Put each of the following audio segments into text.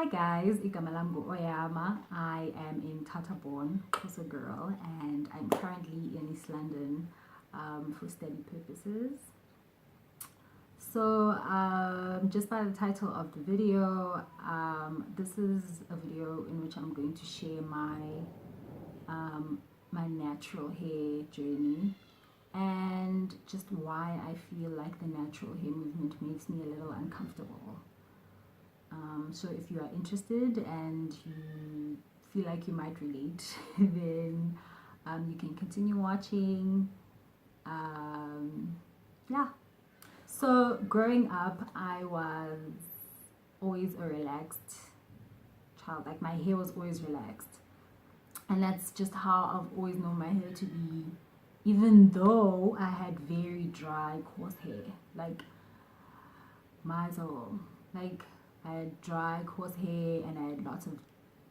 Hi guys, igama lam Oyama. I am in Tataborn, also girl, and I'm currently in East London for study purposes. So just by the title of the video, this is a video in which I'm going to share my natural hair journey and just why I feel like the natural hair movement makes me a little uncomfortable. So if you are interested and you feel like you might relate, then you can continue watching. Yeah. So growing up, I was always a relaxed child. Like my hair was always relaxed, and that's just how I've always known my hair to be. Even though I had very dry, coarse hair, like like I had dry, coarse hair, and I had lots of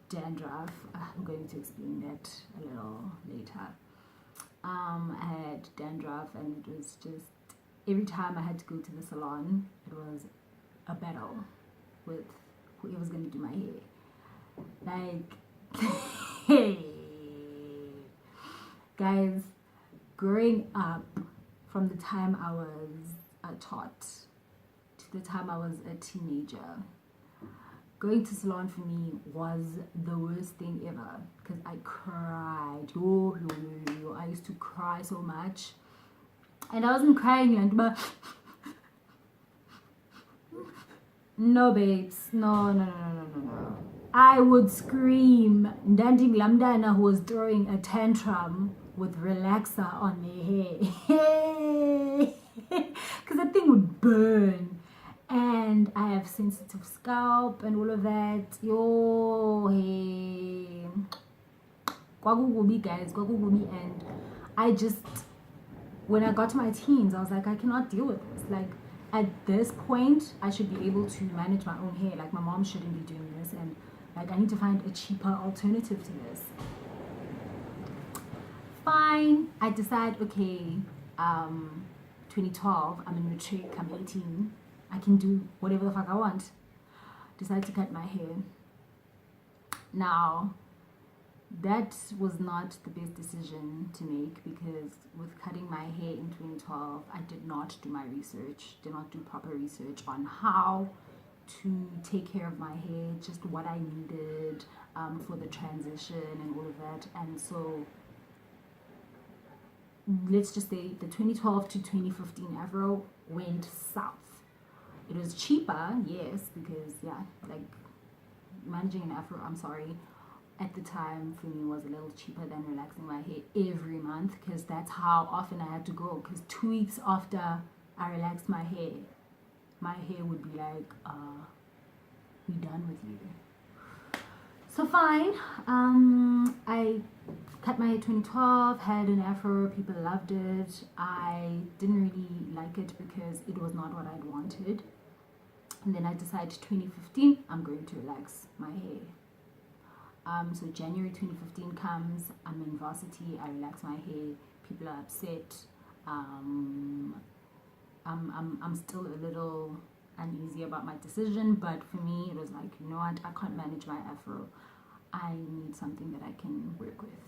dandruff. I'm going to explain that a little later. I had dandruff, and it was just every time I had to go to the salon, it was a battle with whoever's going to do my hair. Like, guys, growing up, from the time I was a tot to the time I was a teenager, going to salon for me was the worst thing ever because I cried. I used to cry so much, and I wasn't crying and but no babes, no. I would scream. Danding Lamdana, who was throwing a tantrum with relaxer on their hair because that thing would burn. And I have sensitive scalp and all of that. Hey. Kwakugubi, guys, kwakugubi. And I just, when I got to my teens, I was like, I cannot deal with this. Like, at this point, I should be able to manage my own hair. Like, my mom shouldn't be doing this. And, like, I need to find a cheaper alternative to this. Fine. I decide, okay, 2012, I'm in matric, I'm 18. I can do whatever the fuck I want. Decide to cut my hair. Now, that was not the best decision to make because with cutting my hair in 2012, I did not do my research, did not do proper research on how to take care of my hair, just what I needed for the transition and all of that. And so, let's just say the 2012 to 2015 Afro went south. It was cheaper, yes, because yeah, like managing an Afro, I'm sorry, at the time for me was a little cheaper than relaxing my hair every month because that's how often I had to go. Because 2 weeks after I relaxed my hair would be like, we done with you. So fine, I cut my hair 2012, had an Afro, people loved it. I didn't really like it because it was not what I'd wanted. And then I decided 2015, I'm going to relax my hair. So January 2015 comes, I'm in varsity, I relax my hair, people are upset. I'm still a little uneasy about my decision, but for me it was like, you know what, I can't manage my Afro. I need something that I can work with.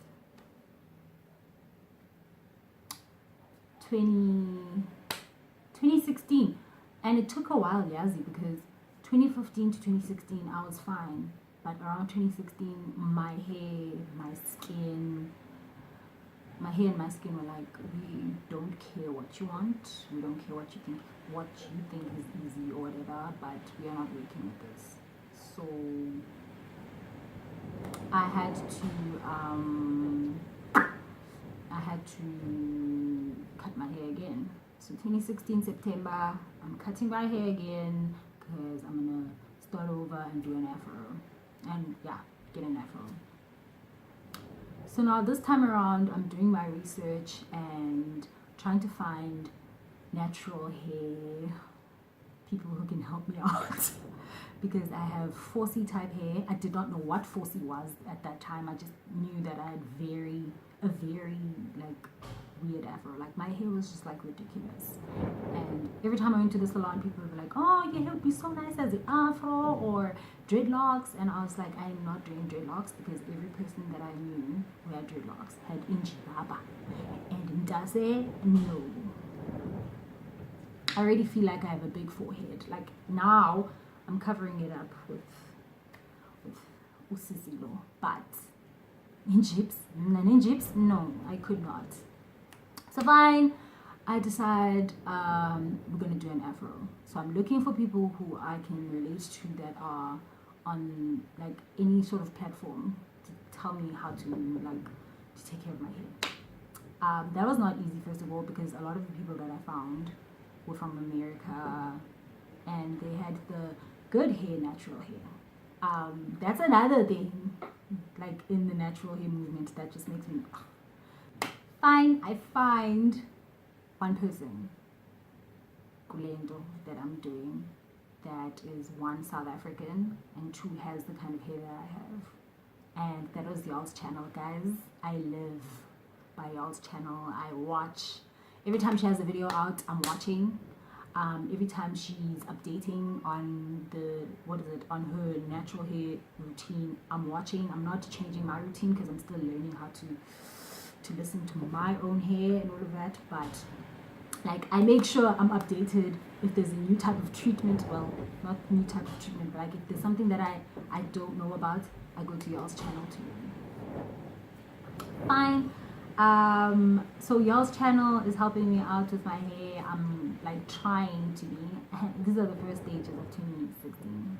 2016, and it took a while, Yazi, because 2015 to 2016 I was fine, but around 2016 my hair and my skin were like, we don't care what you want, we don't care what you think is easy or whatever, but we are not working with this. So I had to cut my hair again. So 2016 September, I'm cutting my hair again because I'm gonna start over and do an Afro, and yeah, get an Afro. So now this time around, I'm doing my research and trying to find natural hair people who can help me out because I have 4C type hair. I did not know what 4C was at that time. I just knew that I had a very like weird Afro. Like my hair was just like ridiculous, and every time I went to the salon, people would be like, oh, your hair would be so nice as an Afro, or dreadlocks, and I was like, I'm not doing dreadlocks because every person that I knew who had dreadlocks had injibaba and ndase. No, I already feel like I have a big forehead. Like now I'm covering it up with usisilo, but ninjips, no, I could not. So fine, I decide we're gonna do an afro. So I'm looking for people who I can relate to that are on like any sort of platform to tell me how to take care of my hair. That was not easy, first of all, because a lot of the people that I found were from America and they had the good hair, natural hair. That's another thing, like in the natural hair movement, that just makes me fine. I find one person, Kulendo, that I'm doing, that is one, South African, and two, has the kind of hair that I have. And that was y'all's channel, guys. I live by y'all's channel. I watch every time she has a video out. I'm watching. Every time she's updating on on her natural hair routine, I'm watching. I'm not changing my routine because I'm still learning how to listen to my own hair and all of that, but like I make sure I'm updated if there's a new type of treatment. Well, not new type of treatment, but like if there's something that I don't know about, I go to y'all's channel to learn. Fine. So y'all's channel is helping me out with my hair. I'm like trying to be. These are the first stages of 2016,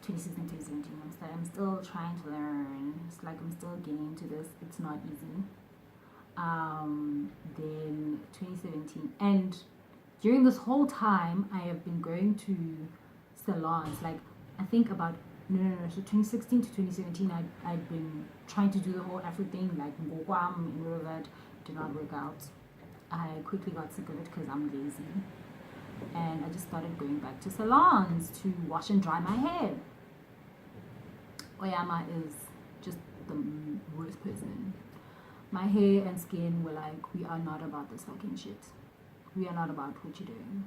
2017. I'm still trying to learn. It's like I'm still getting into this. It's not easy. Then 2017, and during this whole time I have been going to salons. Like I think about so 2016 to 2017 I'd been trying to do the whole Afro thing, like ngokwam and all of that. Did not work out. I quickly got sick of it because I'm lazy, and I just started going back to salons to wash and dry my hair. Oyama is just the worst person. My hair and skin were like, we are not about this fucking shit. We are not about what you're doing.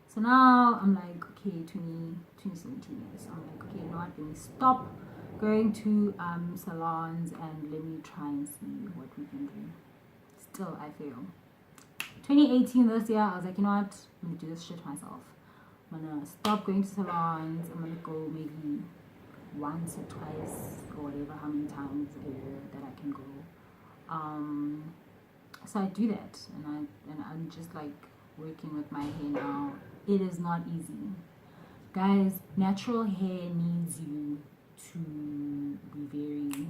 So now I'm like, okay, 2017 years. I'm like, okay, you know what? Let me stop going to salons and let me try and see what we can do. Still, I fail. 2018, this year, I was like, you know what? I'm gonna do this shit myself. I'm gonna stop going to salons. I'm gonna go maybe once or twice or whatever, how many times a year that I can go. So I do that, and I'm just like working with my hair now. It is not easy, guys. Natural hair needs you to be very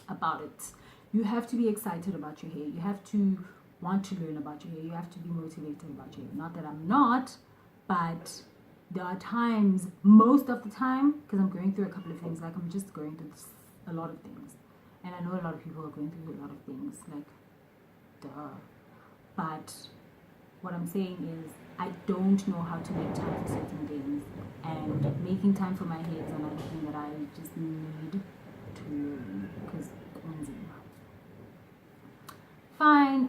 about it. You have to be excited about your hair. You have to want to learn about your hair. You have to be motivated about your hair. Not that I'm not, but there are times, most of the time, because I'm going through a couple of things. Like I'm just going through a lot of things. And I know a lot of people are going through a lot of things, like, duh. But what I'm saying is, I don't know how to make time for certain things. And making time for my hair is another thing that I just need to learn. Because, fine,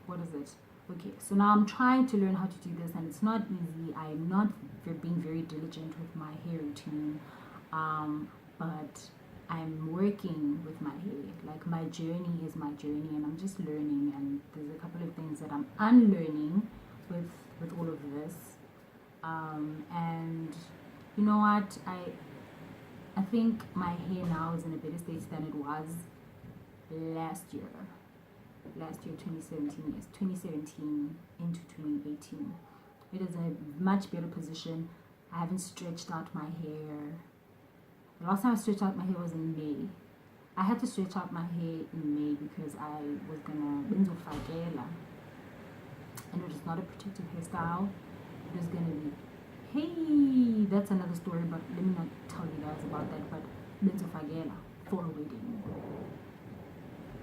what is it? Okay, so now I'm trying to learn how to do this, and it's not easy. I'm not being very diligent with my hair routine. But I'm working with my hair. Like my journey is my journey, and I'm just learning, and there's a couple of things that I'm unlearning with all of this. And you know what, I think my hair now is in a better state than it was last year 2017. Yes, 2017 into 2018. It is in a much better position. I haven't stretched out my hair. The last time I stretched out my hair was in May. I had to stretch out my hair in May because I was gonna benzofagela, and it was not a protective hairstyle. It was gonna be, hey, that's another story, but let me not tell you guys about that. But benzofagela for a wedding,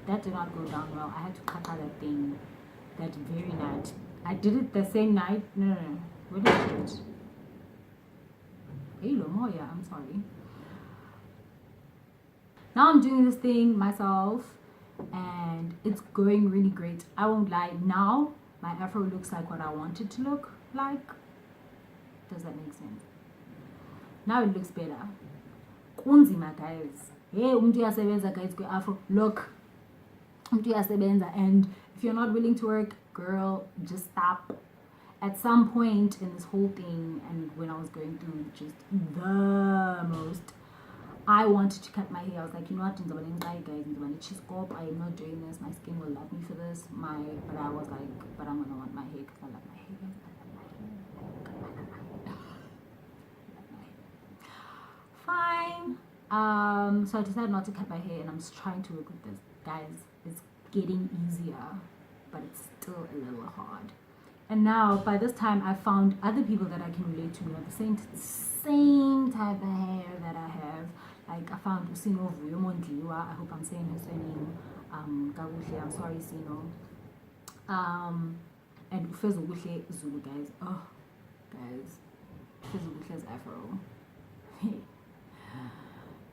that did not go down well. I had to cut out that thing that very night. I did it the same night. No. What is it? Hey, Lomoya, I'm sorry. Now I'm doing this thing myself, and it's going really great. I won't lie. Now my afro looks like what I want it to look like. Does that make sense? Now it looks better. Kunzima, guys. Hey, umuntu uyasebenza, guys, Afro. Look, umuntu uyasebenza, and if you're not willing to work, girl, just stop. At some point in this whole thing, and when I was going through just the most, I wanted to cut my hair. I was like, you know what, guys, I am not doing this. My skin will love me for this. But I was like, but I'm gonna want my hair because I love my hair. Fine. So I decided not to cut my hair, and I'm just trying to work with this, guys. It's getting easier, but it's still a little hard. And now, by this time, I found other people that I can relate to who have the same type of hair that I have. Like, I found Usino Vuyomondliwa. I hope I'm saying her surname. Kabuhle, I'm sorry, Sino. And Ufezubuhle Zulu, guys. Oh, guys. Ufezubuhle's Afro.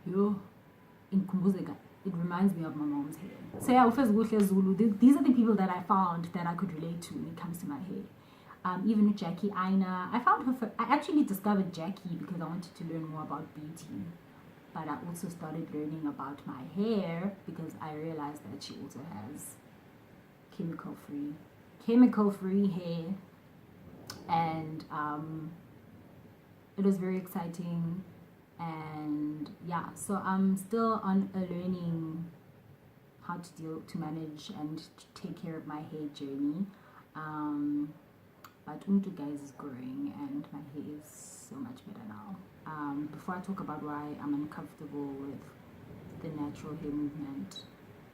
Yo, in Kumbuzega. It reminds me of my mom's hair. So yeah, Ufezubuhle Zulu. These are the people that I found that I could relate to when it comes to my hair. Even with Jackie Aina, I found her. I actually discovered Jackie because I wanted to learn more about beauty. But I also started learning about my hair because I realized that she also has chemical-free hair, and it was very exciting. And yeah, so I'm still on a learning how to manage and to take care of my hair journey. But Untu, guys, is growing and my hair is so much better now. Before I talk about why I'm uncomfortable with the natural hair movement,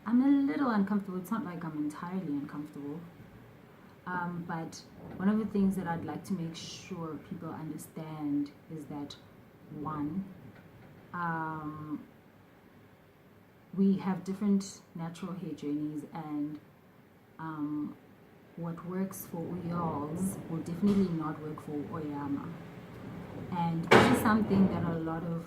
I'm a little uncomfortable. It's not like I'm entirely uncomfortable. But one of the things that I'd like to make sure people understand is that, one, we have different natural hair journeys, and what works for Uyals will definitely not work for Oyama. And this is something that a lot of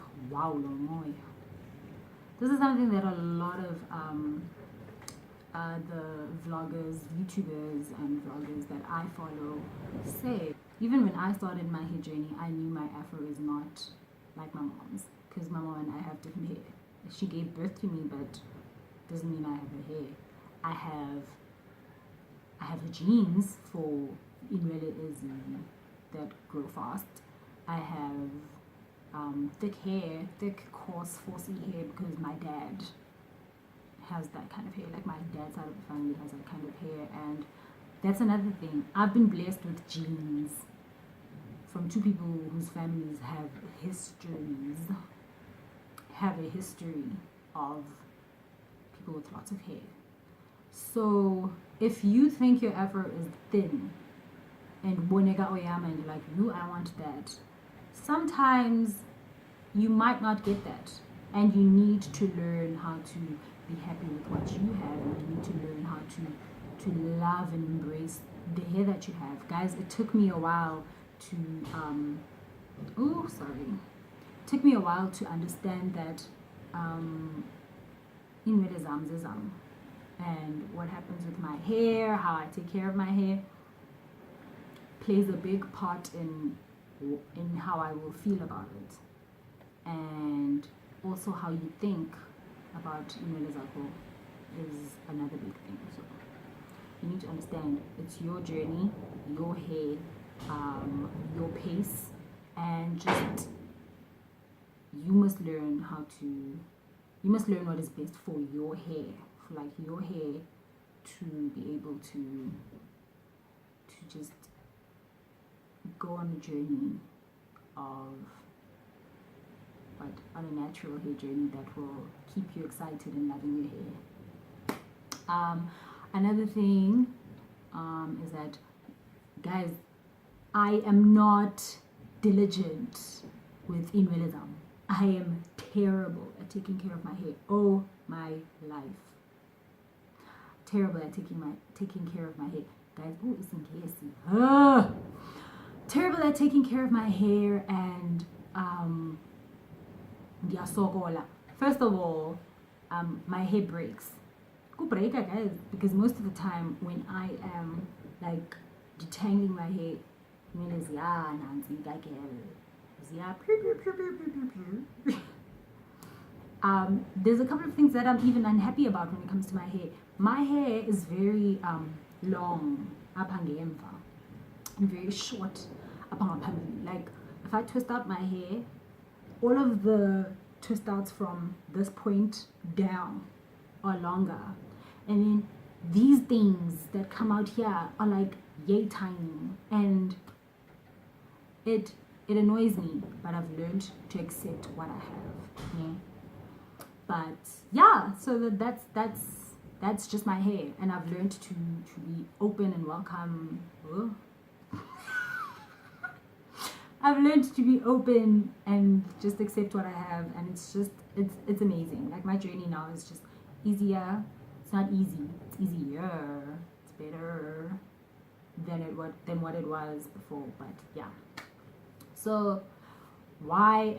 the vloggers, YouTubers, and vloggers that I follow say. Even when I started my hair journey, I knew my Afro is not like my mom's, because my mom and I have different hair. She gave birth to me, but doesn't mean I have her hair. I have the genes for Inwele Izzy that grow fast. I have thick, coarse, forcey hair because my dad has that kind of hair. Like, my dad's side of the family has that kind of hair, and that's another thing. I've been blessed with genes from two people whose families have a history of people with lots of hair. So if you think your Afro is thin and bonega oyama and you're like, no, I want that, sometimes you might not get that, and you need to learn how to be happy with what you have, and you need to learn how to love and embrace the hair that you have. Guys, it took me a while to understand that and what happens with my hair, how I take care of my hair, plays a big part in how I will feel about it, and also how you think about Inwelezako is another big thing. So you need to understand it's your journey, your hair, your pace, and just you must learn what is best for your hair, for like your hair to be able to just go on a journey of, but on a natural hair journey that will keep you excited and loving your hair. Another thing is that, guys, I am not diligent with Inwelezam. I am terrible at taking care of my hair. Oh my life. Terrible at taking care of my hair. Guys, oh, it's in case. Terrible at taking care of my hair, and first of all, my hair breaks. Guys, because most of the time when I am like detangling my hair, yeah. There's a couple of things that I'm even unhappy about when it comes to my hair. My hair is very long up and very short up on. Like if I twist out my hair, all of the twist outs from this point down are longer, and then these things that come out here are like yay tiny, and it annoys me, but I've learned to accept what I have. Yeah. But yeah, so that's just my hair, and I've learned to be open and welcome. Oh. I've learned to be open and just accept what I have, and it's amazing. Like my journey now is just easier. It's not easy. It's easier. It's better than what it was before. But yeah. So why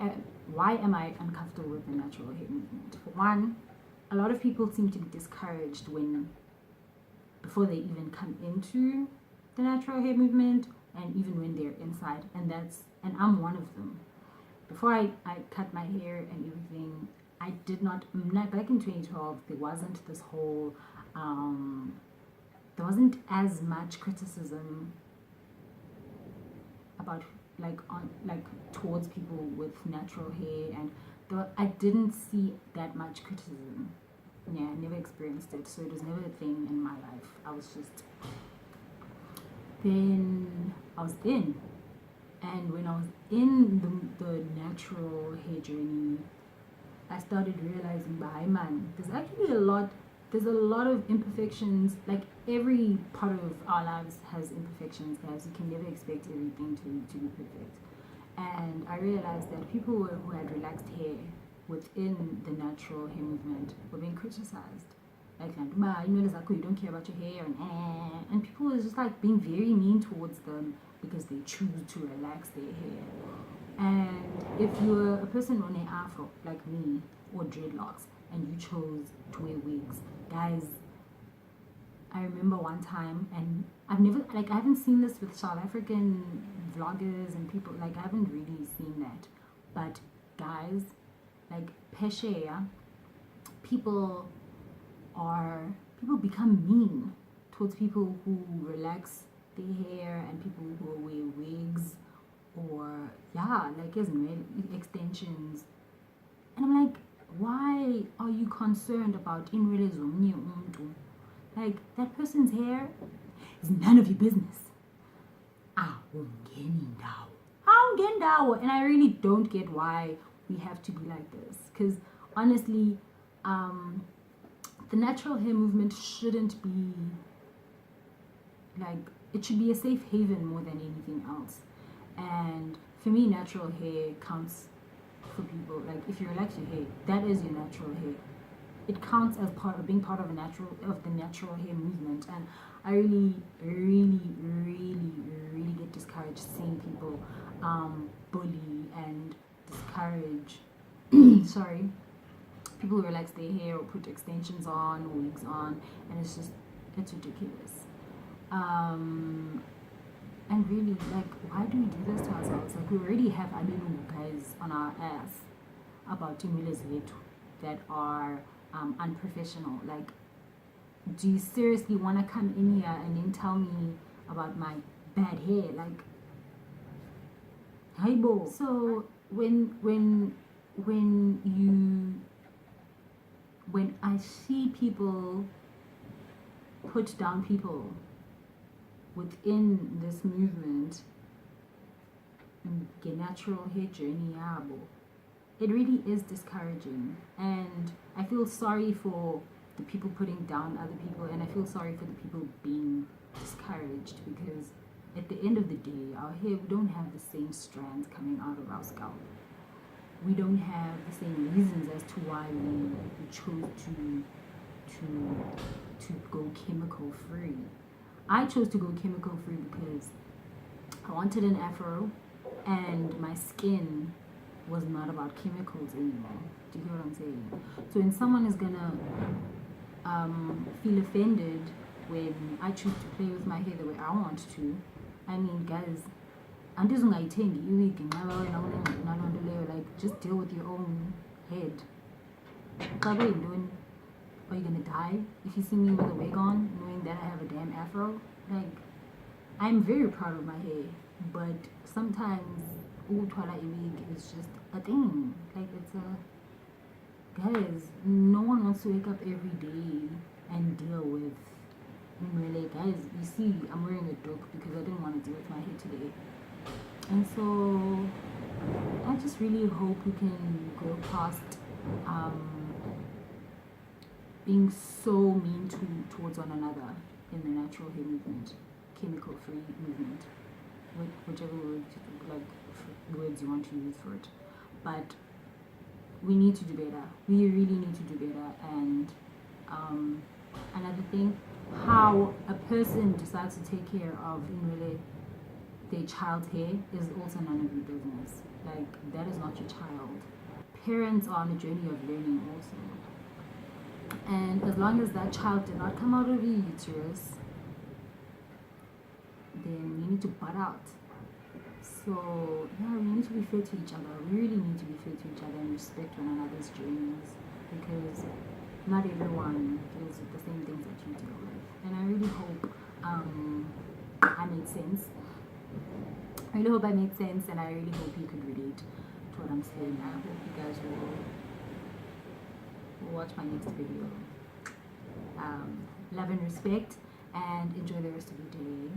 am I uncomfortable with the natural hair movement? For one, a lot of people seem to be discouraged before they even come into the natural hair movement, and even when they're inside, and I'm one of them. Before I cut my hair and everything, I did not, back in 2012, there wasn't this whole there wasn't as much criticism about towards people with natural hair, and I didn't see that much criticism. Yeah, I never experienced it, so it was never a thing in my life. I was in, and when I was in the natural hair journey, I started realizing, there's a lot of imperfections. Like every part of our lives has imperfections, guys. You can never expect everything to be perfect. And I realized that people who had relaxed hair within the natural hair movement were being criticized. Like, you don't care about your hair, and people were just like being very mean towards them because they choose to relax their hair. And if you're a person on an Afro like me, or dreadlocks, and you chose to wear wigs, guys, I remember one time, and I haven't seen this with South African vloggers and people, I haven't really seen that. But guys, Peshe, people become mean towards people who relax their hair, and people who wear wigs, or extensions. And I'm like, why are you concerned about that person's hair is none of your business. And I really don't get why we have to be like this, because honestly, the natural hair movement shouldn't be it should be a safe haven more than anything else. And for me, natural hair counts for people. If you relax your hair, that is your natural hair. It counts as being part of the natural hair movement. And I really, really, really, really get discouraged seeing people bully and discourage people who relax their hair or put extensions on or wigs on, and it's ridiculous. And really, why do we do this to ourselves? We already have guys on our ass about that are unprofessional. Do you seriously want to come in here and then tell me about my bad hair? So when I see people put down people within this movement, the natural hair journey, it really is discouraging. And I feel sorry for the people putting down other people, and I feel sorry for the people being discouraged, because at the end of the day, our hair, we don't have the same strands coming out of our scalp. We don't have the same reasons as to why we chose to go chemical free. I chose to go chemical free because I wanted an Afro, and my skin was not about chemicals anymore. Do you hear what I'm saying? So when someone is gonna feel offended when I choose to play with my hair the way I want to, guys, andizungayithengi iwig nxaba wena unaloo nto leyo. Like, just deal with your own head. Xa kuyintoni, are you gonna die if you see me with a wig on, knowing that I have a damn afro? Like, I'm very proud of my hair, but sometimes ukuthwala iwig is just a thing. Like, it's a, guys, no one wants to wake up every day and deal with, really, guys, you see, I'm wearing a doek because I didn't want to deal with my hair today. And so I just really hope we can go past being so mean towards one another in the natural hair movement, chemical free movement, whichever word, like, words you want to use for it. But we need to do better. We really need to do better. And another thing, how a person decides to take care of their child's hair is also none of your business. Like, that is not your child. Parents are on a journey of learning also. And as long as that child did not come out of your uterus, then you need to butt out. So yeah, we need to be fair to each other. We really need to be fair to each other and respect one another's journeys, because not everyone deals with the same things that you deal with. And I really hope I made sense. I really hope I made sense, and I really hope you could relate to what I'm saying. I hope you guys will watch my next video. Love and respect, and enjoy the rest of your day.